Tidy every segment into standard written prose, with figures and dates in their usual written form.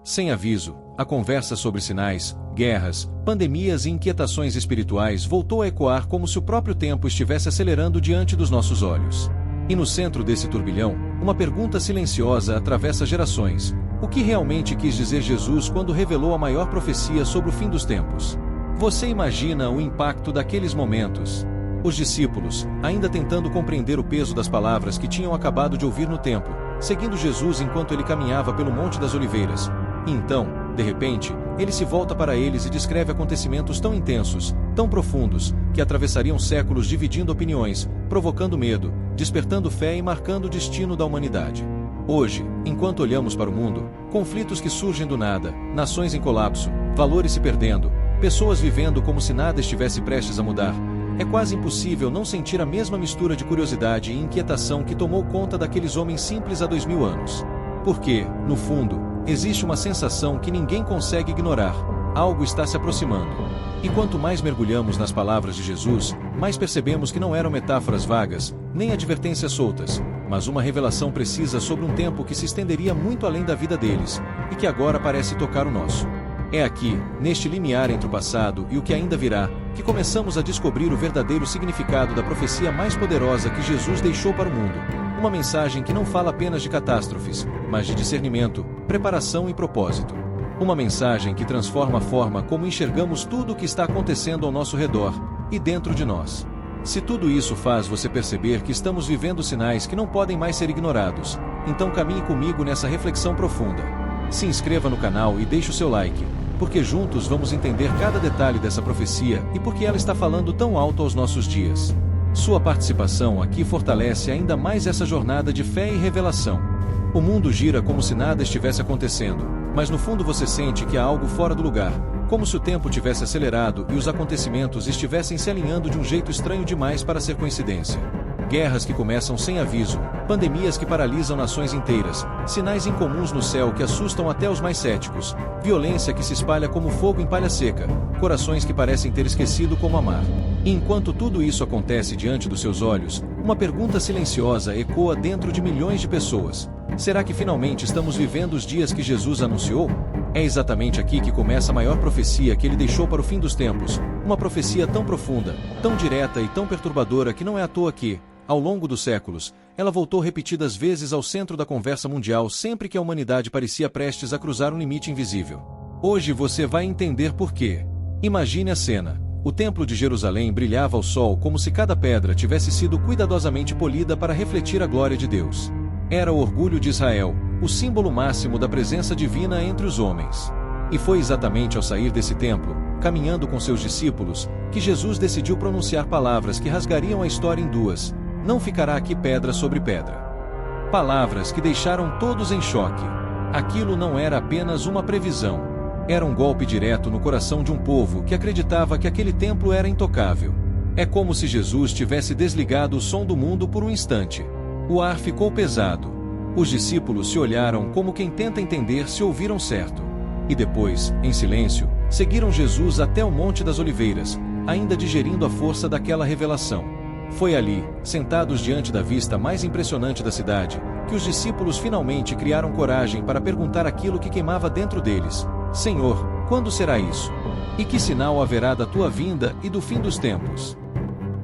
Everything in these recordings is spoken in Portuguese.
Sem aviso, a conversa sobre sinais, guerras, pandemias e inquietações espirituais voltou a ecoar como se o próprio tempo estivesse acelerando diante dos nossos olhos. E no centro desse turbilhão, uma pergunta silenciosa atravessa gerações: o que realmente quis dizer Jesus quando revelou a maior profecia sobre o fim dos tempos? Você imagina o impacto daqueles momentos? Os discípulos, ainda tentando compreender o peso das palavras que tinham acabado de ouvir no templo, seguindo Jesus enquanto ele caminhava pelo Monte das Oliveiras. E então, de repente, ele se volta para eles e descreve acontecimentos tão intensos, tão profundos, que atravessariam séculos dividindo opiniões, provocando medo, despertando fé e marcando o destino da humanidade. Hoje, enquanto olhamos para o mundo, conflitos que surgem do nada, nações em colapso, valores se perdendo, pessoas vivendo como se nada estivesse prestes a mudar, é quase impossível não sentir a mesma mistura de curiosidade e inquietação que tomou conta daqueles homens simples há 2000 anos. Porque, no fundo, existe uma sensação que ninguém consegue ignorar: algo está se aproximando. E quanto mais mergulhamos nas palavras de Jesus, mais percebemos que não eram metáforas vagas, nem advertências soltas, mas uma revelação precisa sobre um tempo que se estenderia muito além da vida deles, e que agora parece tocar o nosso. É aqui, neste limiar entre o passado e o que ainda virá, que começamos a descobrir o verdadeiro significado da profecia mais poderosa que Jesus deixou para o mundo. Uma mensagem que não fala apenas de catástrofes, mas de discernimento, preparação e propósito. Uma mensagem que transforma a forma como enxergamos tudo o que está acontecendo ao nosso redor e dentro de nós. Se tudo isso faz você perceber que estamos vivendo sinais que não podem mais ser ignorados, então caminhe comigo nessa reflexão profunda. Se inscreva no canal e deixe o seu like, porque juntos vamos entender cada detalhe dessa profecia e por que ela está falando tão alto aos nossos dias. Sua participação aqui fortalece ainda mais essa jornada de fé e revelação. O mundo gira como se nada estivesse acontecendo, mas no fundo você sente que há algo fora do lugar, como se o tempo tivesse acelerado e os acontecimentos estivessem se alinhando de um jeito estranho demais para ser coincidência. Guerras que começam sem aviso, pandemias que paralisam nações inteiras, sinais incomuns no céu que assustam até os mais céticos, violência que se espalha como fogo em palha seca, corações que parecem ter esquecido como amar. E enquanto tudo isso acontece diante dos seus olhos, uma pergunta silenciosa ecoa dentro de milhões de pessoas: será que finalmente estamos vivendo os dias que Jesus anunciou? É exatamente aqui que começa a maior profecia que ele deixou para o fim dos tempos, uma profecia tão profunda, tão direta e tão perturbadora que não é à toa que, ao longo dos séculos, ela voltou repetidas vezes ao centro da conversa mundial sempre que a humanidade parecia prestes a cruzar um limite invisível. Hoje você vai entender por quê. Imagine a cena. O Templo de Jerusalém brilhava ao sol como se cada pedra tivesse sido cuidadosamente polida para refletir a glória de Deus. Era o orgulho de Israel, o símbolo máximo da presença divina entre os homens. E foi exatamente ao sair desse templo, caminhando com seus discípulos, que Jesus decidiu pronunciar palavras que rasgariam a história em duas: não ficará aqui pedra sobre pedra. Palavras que deixaram todos em choque. Aquilo não era apenas uma previsão. Era um golpe direto no coração de um povo que acreditava que aquele templo era intocável. É como se Jesus tivesse desligado o som do mundo por um instante. O ar ficou pesado. Os discípulos se olharam como quem tenta entender se ouviram certo. E depois, em silêncio, seguiram Jesus até o Monte das Oliveiras, ainda digerindo a força daquela revelação. Foi ali, sentados diante da vista mais impressionante da cidade, que os discípulos finalmente criaram coragem para perguntar aquilo que queimava dentro deles: Senhor, quando será isso? E que sinal haverá da tua vinda e do fim dos tempos?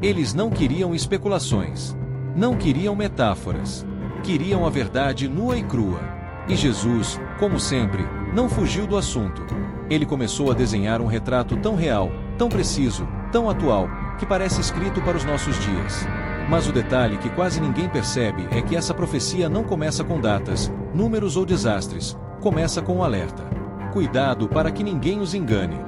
Eles não queriam especulações. Não queriam metáforas. Queriam a verdade nua e crua. E Jesus, como sempre, não fugiu do assunto. Ele começou a desenhar um retrato tão real, tão preciso, tão atual, que parece escrito para os nossos dias. Mas o detalhe que quase ninguém percebe é que essa profecia não começa com datas, números ou desastres, começa com um alerta. Cuidado para que ninguém os engane.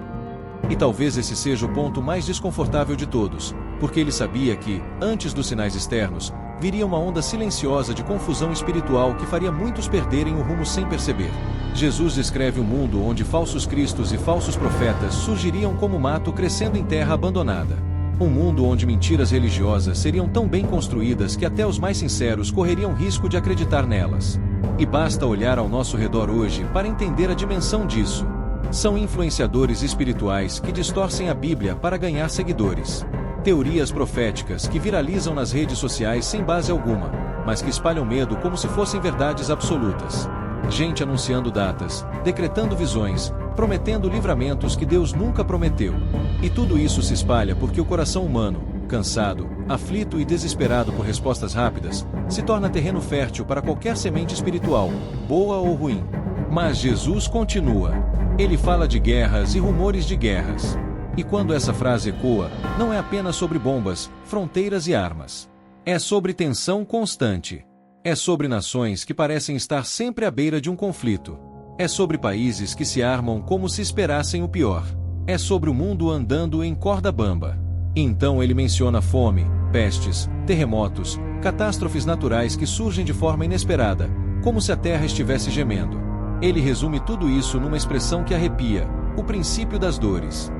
E talvez esse seja o ponto mais desconfortável de todos, porque ele sabia que, antes dos sinais externos, viria uma onda silenciosa de confusão espiritual que faria muitos perderem o rumo sem perceber. Jesus descreve um mundo onde falsos cristos e falsos profetas surgiriam como mato crescendo em terra abandonada. Um mundo onde mentiras religiosas seriam tão bem construídas que até os mais sinceros correriam risco de acreditar nelas. E basta olhar ao nosso redor hoje para entender a dimensão disso. São influenciadores espirituais que distorcem a Bíblia para ganhar seguidores. Teorias proféticas que viralizam nas redes sociais sem base alguma, mas que espalham medo como se fossem verdades absolutas. gente anunciando datas, decretando visões, prometendo livramentos que Deus nunca prometeu. E tudo isso se espalha porque o coração humano, cansado, aflito e desesperado por respostas rápidas, se torna terreno fértil para qualquer semente espiritual, boa ou ruim. Mas Jesus continua. Ele fala de guerras e rumores de guerras. E quando essa frase ecoa, não é apenas sobre bombas, fronteiras e armas. É sobre tensão constante. É sobre nações que parecem estar sempre à beira de um conflito. É sobre países que se armam como se esperassem o pior. É sobre o mundo andando em corda bamba. Então ele menciona fome, pestes, terremotos, catástrofes naturais que surgem de forma inesperada, como se a terra estivesse gemendo. Ele resume tudo isso numa expressão que arrepia: o princípio das dores.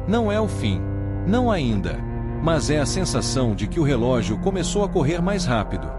Não é o fim. Não ainda. Mas é a sensação de que o relógio começou a correr mais rápido.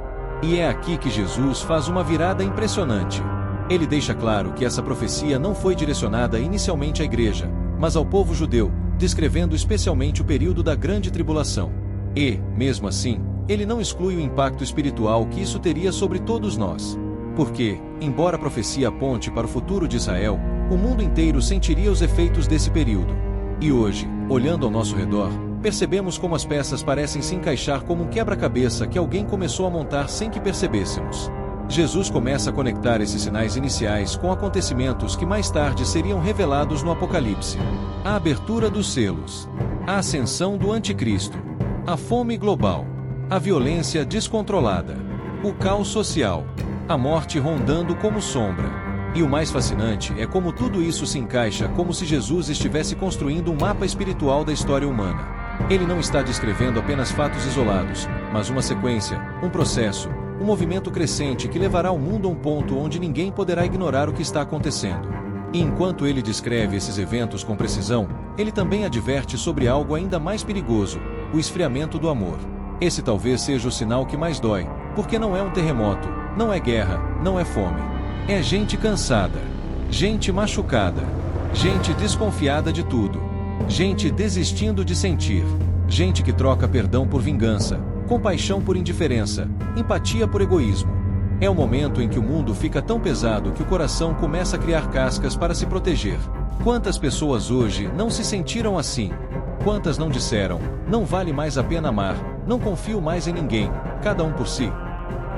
E é aqui que Jesus faz uma virada impressionante. Ele deixa claro que essa profecia não foi direcionada inicialmente à igreja, mas ao povo judeu, descrevendo especialmente o período da grande tribulação. E, mesmo assim, ele não exclui o impacto espiritual que isso teria sobre todos nós. Porque, embora a profecia aponte para o futuro de Israel, o mundo inteiro sentiria os efeitos desse período. E hoje, olhando ao nosso redor, percebemos como as peças parecem se encaixar como um quebra-cabeça que alguém começou a montar sem que percebêssemos. Jesus começa a conectar esses sinais iniciais com acontecimentos que mais tarde seriam revelados no Apocalipse. A abertura dos selos, a ascensão do anticristo, a fome global, a violência descontrolada, o caos social, a morte rondando como sombra. E o mais fascinante é como tudo isso se encaixa como se Jesus estivesse construindo um mapa espiritual da história humana. Ele não está descrevendo apenas fatos isolados, mas uma sequência, um processo, um movimento crescente que levará o mundo a um ponto onde ninguém poderá ignorar o que está acontecendo. E enquanto ele descreve esses eventos com precisão, ele também adverte sobre algo ainda mais perigoso: o esfriamento do amor. Esse talvez seja o sinal que mais dói, porque não é um terremoto, não é guerra, não é fome. É gente cansada, gente machucada, gente desconfiada de tudo, gente desistindo de sentir, gente que troca perdão por vingança, compaixão por indiferença, empatia por egoísmo. É o momento em que o mundo fica tão pesado que o coração começa a criar cascas para se proteger. Quantas pessoas hoje não se sentiram assim? Quantas não disseram: não vale mais a pena amar, não confio mais em ninguém, cada um por si?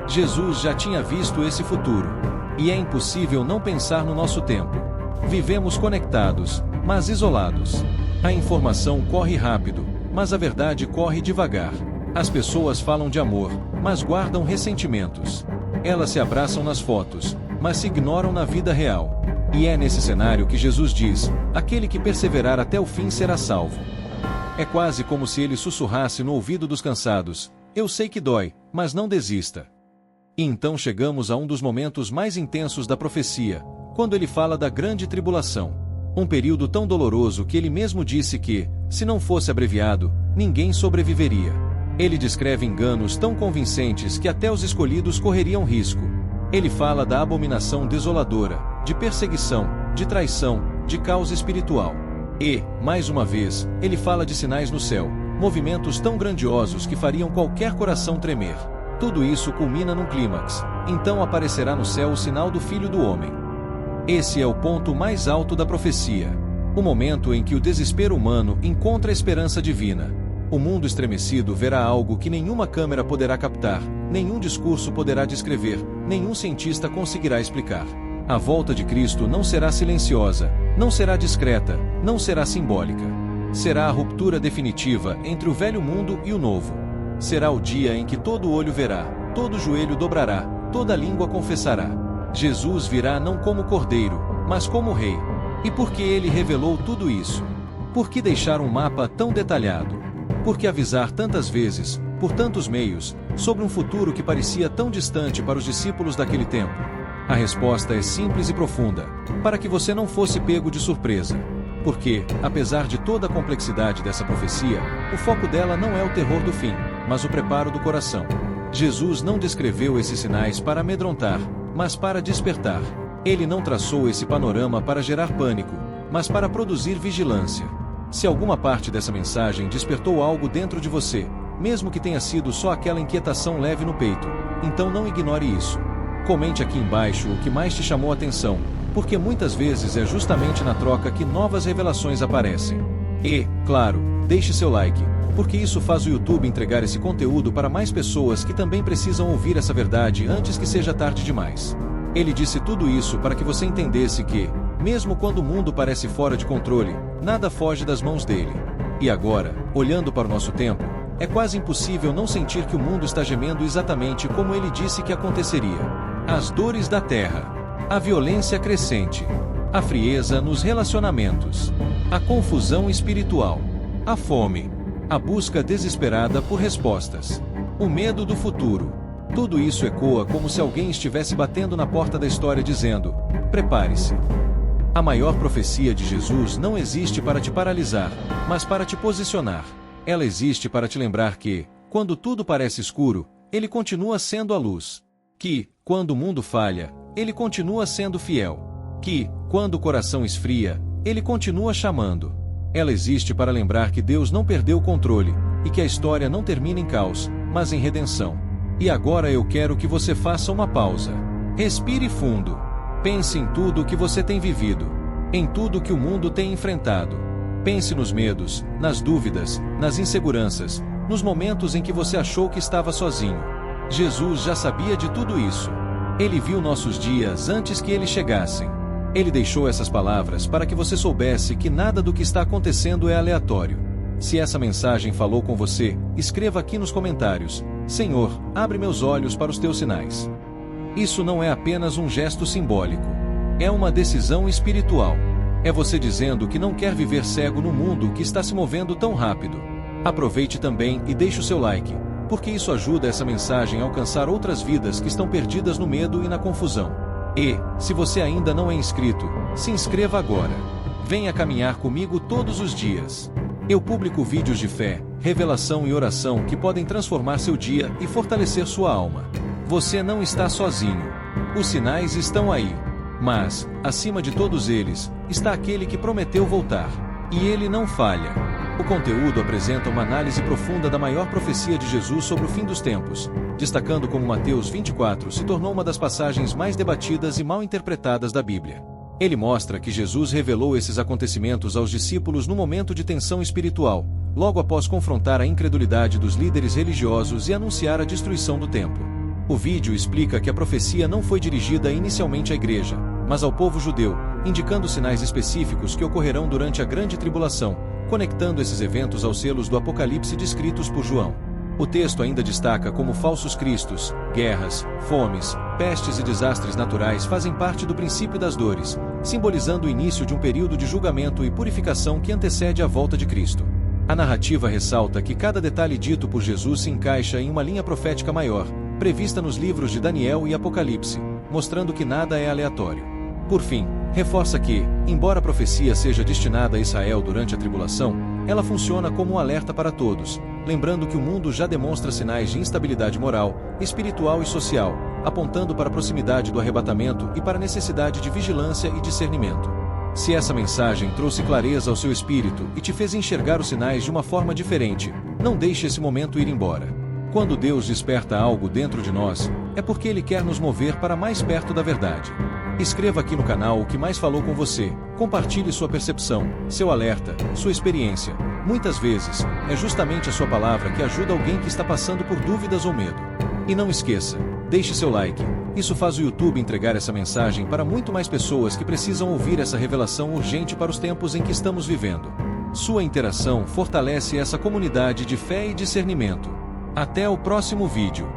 Jesus já tinha visto esse futuro. E é impossível não pensar no nosso tempo. Vivemos conectados, mas isolados. A informação corre rápido, mas a verdade corre devagar. As pessoas falam de amor, mas guardam ressentimentos. Elas se abraçam nas fotos, mas se ignoram na vida real. E é nesse cenário que Jesus diz: aquele que perseverar até o fim será salvo. É quase como se ele sussurrasse no ouvido dos cansados: eu sei que dói, mas não desista. E então chegamos a um dos momentos mais intensos da profecia, quando ele fala da grande tribulação. Um período tão doloroso que ele mesmo disse que, se não fosse abreviado, ninguém sobreviveria. Ele descreve enganos tão convincentes que até os escolhidos correriam risco. Ele fala da abominação desoladora, de perseguição, de traição, de caos espiritual. E, mais uma vez, ele fala de sinais no céu, movimentos tão grandiosos que fariam qualquer coração tremer. Tudo isso culmina num clímax. Então aparecerá no céu o sinal do Filho do Homem. Esse é o ponto mais alto da profecia. O momento em que o desespero humano encontra a esperança divina. O mundo estremecido verá algo que nenhuma câmera poderá captar, nenhum discurso poderá descrever, nenhum cientista conseguirá explicar. A volta de Cristo não será silenciosa, não será discreta, não será simbólica. Será a ruptura definitiva entre o velho mundo e o novo. Será o dia em que todo olho verá, todo joelho dobrará, toda língua confessará. Jesus virá não como cordeiro, mas como rei. E por que ele revelou tudo isso? Por que deixar um mapa tão detalhado? Por que avisar tantas vezes, por tantos meios, sobre um futuro que parecia tão distante para os discípulos daquele tempo? A resposta é simples e profunda: para que você não fosse pego de surpresa. Porque, apesar de toda a complexidade dessa profecia, o foco dela não é o terror do fim, mas o preparo do coração. Jesus não descreveu esses sinais para amedrontar, mas para despertar. Ele não traçou esse panorama para gerar pânico, mas para produzir vigilância. Se alguma parte dessa mensagem despertou algo dentro de você, mesmo que tenha sido só aquela inquietação leve no peito, então não ignore isso. Comente aqui embaixo o que mais te chamou a atenção, porque muitas vezes é justamente na troca que novas revelações aparecem. E, claro, deixe seu like, porque isso faz o YouTube entregar esse conteúdo para mais pessoas que também precisam ouvir essa verdade antes que seja tarde demais. Ele disse tudo isso para que você entendesse que, mesmo quando o mundo parece fora de controle, nada foge das mãos dele. E agora, olhando para o nosso tempo, é quase impossível não sentir que o mundo está gemendo exatamente como ele disse que aconteceria. As dores da terra, a violência crescente, a frieza nos relacionamentos, a confusão espiritual, a fome, a busca desesperada por respostas, o medo do futuro. Tudo isso ecoa como se alguém estivesse batendo na porta da história dizendo: prepare-se. A maior profecia de Jesus não existe para te paralisar, mas para te posicionar. Ela existe para te lembrar que, quando tudo parece escuro, ele continua sendo a luz. Que, quando o mundo falha, ele continua sendo fiel. Que, quando o coração esfria, ele continua chamando. Ela existe para lembrar que Deus não perdeu o controle, e que a história não termina em caos, mas em redenção. E agora eu quero que você faça uma pausa. Respire fundo. Pense em tudo o que você tem vivido, em tudo que o mundo tem enfrentado. Pense nos medos, nas dúvidas, nas inseguranças, nos momentos em que você achou que estava sozinho. Jesus já sabia de tudo isso. Ele viu nossos dias antes que eles chegassem. Ele deixou essas palavras para que você soubesse que nada do que está acontecendo é aleatório. Se essa mensagem falou com você, escreva aqui nos comentários: Senhor, abre meus olhos para os teus sinais. Isso não é apenas um gesto simbólico. É uma decisão espiritual. É você dizendo que não quer viver cego no mundo que está se movendo tão rápido. Aproveite também e deixe o seu like, porque isso ajuda essa mensagem a alcançar outras vidas que estão perdidas no medo e na confusão. E, se você ainda não é inscrito, se inscreva agora. Venha caminhar comigo todos os dias. Eu publico vídeos de fé, revelação e oração que podem transformar seu dia e fortalecer sua alma. Você não está sozinho. Os sinais estão aí. Mas, acima de todos eles, está aquele que prometeu voltar. E ele não falha. O conteúdo apresenta uma análise profunda da maior profecia de Jesus sobre o fim dos tempos, destacando como Mateus 24 se tornou uma das passagens mais debatidas e mal interpretadas da Bíblia. Ele mostra que Jesus revelou esses acontecimentos aos discípulos no momento de tensão espiritual, logo após confrontar a incredulidade dos líderes religiosos e anunciar a destruição do templo. O vídeo explica que a profecia não foi dirigida inicialmente à igreja, mas ao povo judeu, indicando sinais específicos que ocorrerão durante a grande tribulação, conectando esses eventos aos selos do Apocalipse descritos por João. O texto ainda destaca como falsos cristos, guerras, fomes, pestes e desastres naturais fazem parte do princípio das dores, simbolizando o início de um período de julgamento e purificação que antecede a volta de Cristo. A narrativa ressalta que cada detalhe dito por Jesus se encaixa em uma linha profética maior, prevista nos livros de Daniel e Apocalipse, mostrando que nada é aleatório. Por fim, reforça que, embora a profecia seja destinada a Israel durante a tribulação, ela funciona como um alerta para todos, lembrando que o mundo já demonstra sinais de instabilidade moral, espiritual e social, apontando para a proximidade do arrebatamento e para a necessidade de vigilância e discernimento. Se essa mensagem trouxe clareza ao seu espírito e te fez enxergar os sinais de uma forma diferente, não deixe esse momento ir embora. Quando Deus desperta algo dentro de nós, é porque Ele quer nos mover para mais perto da verdade. Escreva aqui no canal o que mais falou com você, compartilhe sua percepção, seu alerta, sua experiência. Muitas vezes, é justamente a sua palavra que ajuda alguém que está passando por dúvidas ou medo. E não esqueça, deixe seu like. Isso faz o YouTube entregar essa mensagem para muito mais pessoas que precisam ouvir essa revelação urgente para os tempos em que estamos vivendo. Sua interação fortalece essa comunidade de fé e discernimento. Até o próximo vídeo.